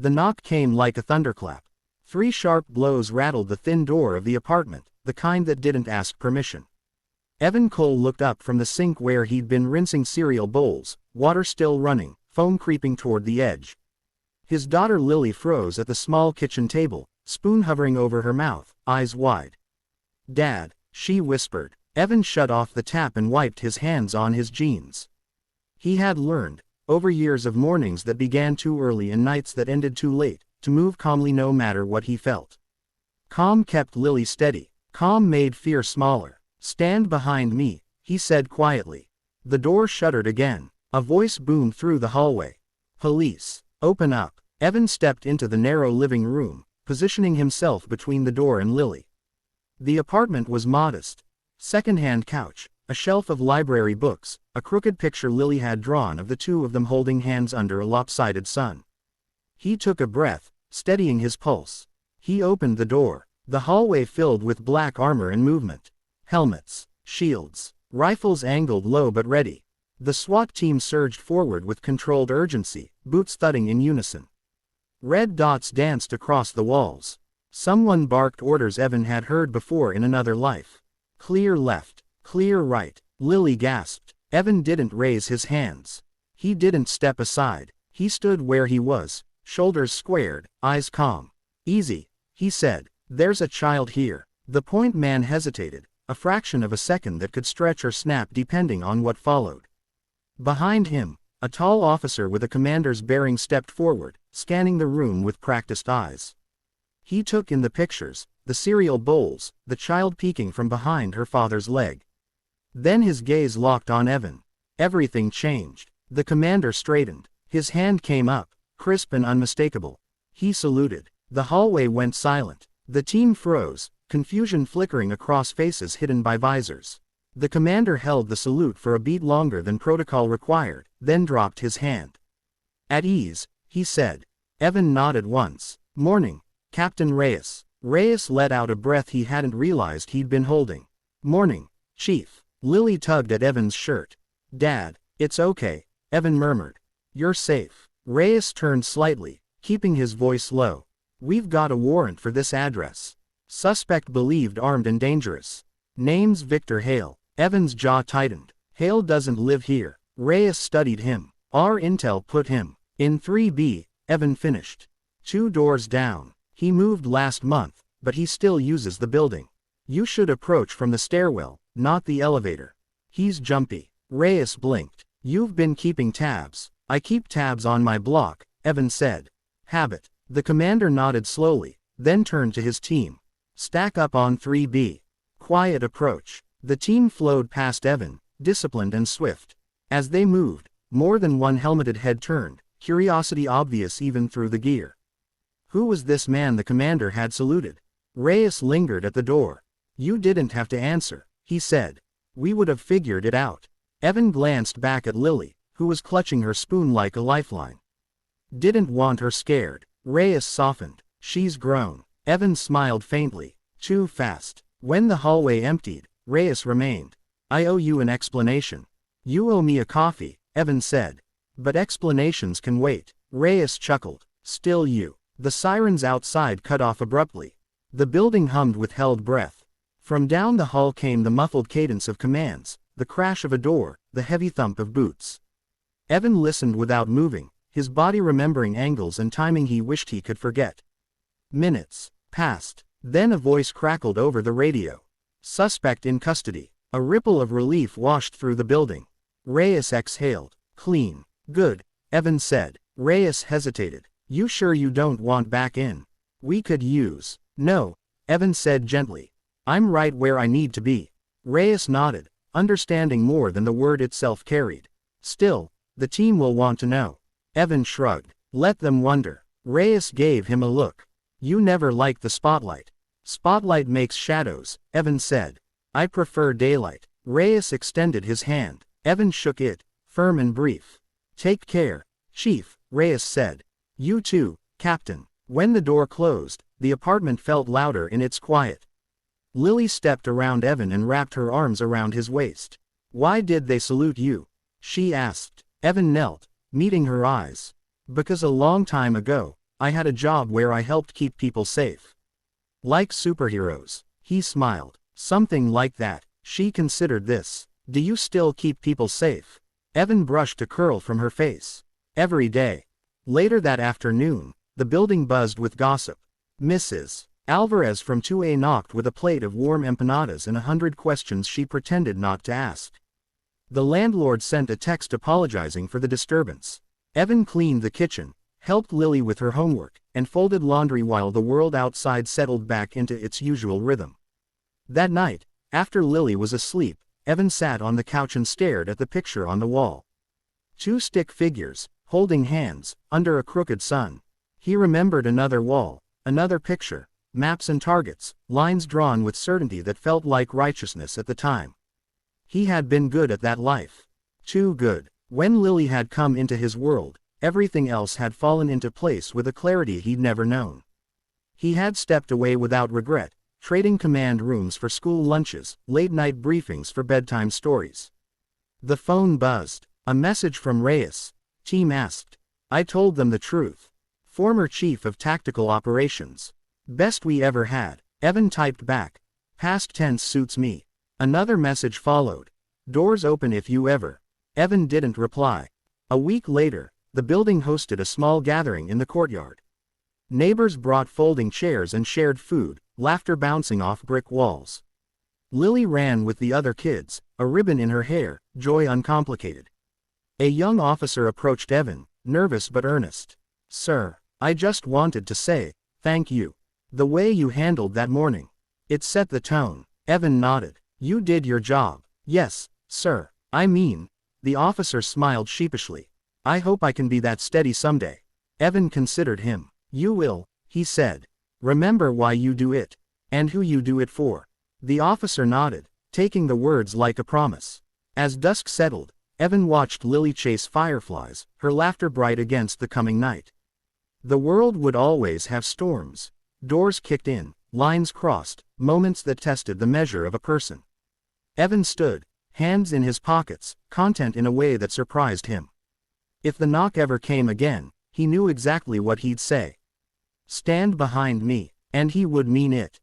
The knock came like a thunderclap. 3 sharp blows rattled the thin door of the apartment, the kind that didn't ask permission. Evan Cole looked up from the sink where he'd been rinsing cereal bowls, water still running, foam creeping toward the edge. His daughter Lily froze at the small kitchen table, spoon hovering over her mouth, eyes wide. "Dad," she whispered. Evan shut off the tap and wiped his hands on his jeans. He had learned, over years of mornings that began too early and nights that ended too late, to move calmly no matter what he felt. Calm kept Lily steady. Calm made fear smaller. "Stand behind me," he said quietly. The door shuttered again. A voice boomed through the hallway. "Police, open up." Evan stepped into the narrow living room, positioning himself between the door and Lily. The apartment was modest. Second-hand couch, a shelf of library books, a crooked picture Lily had drawn of the two of them holding hands under a lopsided sun. He took a breath, steadying his pulse. He opened the door. The hallway filled with black armor and movement. Helmets, shields, rifles angled low but ready. The SWAT team surged forward with controlled urgency, boots thudding in unison. Red dots danced across the walls. Someone barked orders Evan had heard before in another life. "Clear left, clear right." Lily gasped. Evan didn't raise his hands. He didn't step aside. He stood where he was, shoulders squared, eyes calm. "Easy," he said. "There's a child here." The point man hesitated, a fraction of a second that could stretch or snap depending on what followed. Behind him, a tall officer with a commander's bearing stepped forward, scanning the room with practiced eyes. He took in the pictures, the cereal bowls, the child peeking from behind her father's leg. Then his gaze locked on Evan. Everything changed. The commander straightened. His hand came up, crisp and unmistakable. He saluted. The hallway went silent. The team froze, confusion flickering across faces hidden by visors. The commander held the salute for a beat longer than protocol required, then dropped his hand. "At ease," he said. Evan nodded once. "Morning, Captain Reyes." Reyes let out a breath he hadn't realized he'd been holding. "Morning, Chief." Lily tugged at Evan's shirt. "Dad, it's okay," Evan murmured. "You're safe." Reyes turned slightly, keeping his voice low. "We've got a warrant for this address. Suspect believed armed and dangerous. Name's Victor Hale." Evan's jaw tightened. "Hale doesn't live here." Reyes studied him. "Our intel put him in 3B, Evan finished. 2 doors down. He moved last month, but he still uses the building. You should approach from the stairwell, not the elevator. He's jumpy." Reyes blinked. "You've been keeping tabs." "I keep tabs on my block," Evan said. "Habit." The commander nodded slowly, then turned to his team. "Stack up on 3B. Quiet approach." The team flowed past Evan, disciplined and swift. As they moved, more than one helmeted head turned, curiosity obvious even through the gear. Who was this man the commander had saluted? Reyes lingered at the door. "You didn't have to answer," he said. "We would have figured it out." Evan glanced back at Lily, who was clutching her spoon like a lifeline. "Didn't want her scared." Reyes softened. "She's grown." Evan smiled faintly. "Too fast." When the hallway emptied, Reyes remained. "I owe you an explanation." "You owe me a coffee," Evan said. "But explanations can wait." Reyes chuckled. "Still you." The sirens outside cut off abruptly. The building hummed with held breath. From down the hall came the muffled cadence of commands, the crash of a door, the heavy thump of boots. Evan listened without moving, his body remembering angles and timing he wished he could forget. Minutes passed. Then a voice crackled over the radio. "Suspect in custody." A ripple of relief washed through the building. Reyes exhaled. "Clean. Good," Evan said. Reyes hesitated. "You sure you don't want back in? We could use." "No," Evan said gently. "I'm right where I need to be." Reyes nodded, understanding more than the word itself carried. "Still, the team will want to know." Evan shrugged. "Let them wonder." Reyes gave him a look. "You never liked the spotlight." "Spotlight makes shadows," Evan said. "I prefer daylight." Reyes extended his hand. Evan shook it, firm and brief. "Take care, Chief," Reyes said. "You too, Captain." When the door closed, the apartment felt louder in its quiet. Lily stepped around Evan and wrapped her arms around his waist. "Why did they salute you?" she asked. Evan knelt, meeting her eyes. "Because a long time ago, I had a job where I helped keep people safe. Like superheroes. He smiled. Something like that. She considered this. Do you still keep people safe? Evan brushed a curl from her face. Every day. Later that afternoon, the building buzzed with gossip. Mrs. Alvarez from 2A knocked with a plate of warm empanadas and 100 questions she pretended not to ask. The landlord sent a text apologizing for the disturbance. Evan cleaned the kitchen, helped Lily with her homework, and folded laundry while the world outside settled back into its usual rhythm. That night, after Lily was asleep, Evan sat on the couch and stared at the picture on the wall. Two stick figures, holding hands, under a crooked sun. He remembered another wall, another picture, maps and targets, lines drawn with certainty that felt like righteousness at the time. He had been good at that life. Too good. When Lily had come into his world, everything else had fallen into place with a clarity he'd never known. He had stepped away without regret, trading command rooms for school lunches, late-night briefings for bedtime stories. The phone buzzed. A message from Reyes. Team asked. I told them the truth. Former Chief of Tactical Operations. Best we ever had. Evan typed back. Past tense suits me. Another message followed. Doors open if you ever. Evan didn't reply. A week later, the building hosted a small gathering in the courtyard. Neighbors brought folding chairs and shared food, laughter bouncing off brick walls. Lily ran with the other kids, a ribbon in her hair, joy uncomplicated. A young officer approached Evan, nervous but earnest. Sir, I just wanted to say, thank you. The way you handled that morning. It set the tone. Evan nodded. You did your job. Yes, sir. I mean, the officer smiled sheepishly. I hope I can be that steady someday. Evan considered him. You will, he said. Remember why you do it. And who you do it for. The officer nodded, taking the words like a promise. As dusk settled, Evan watched Lily chase fireflies, her laughter bright against the coming night. The world would always have storms. Doors kicked in, lines crossed, moments that tested the measure of a person. Evan stood, hands in his pockets, content in a way that surprised him. If the knock ever came again, he knew exactly what he'd say. Stand behind me, and he would mean it.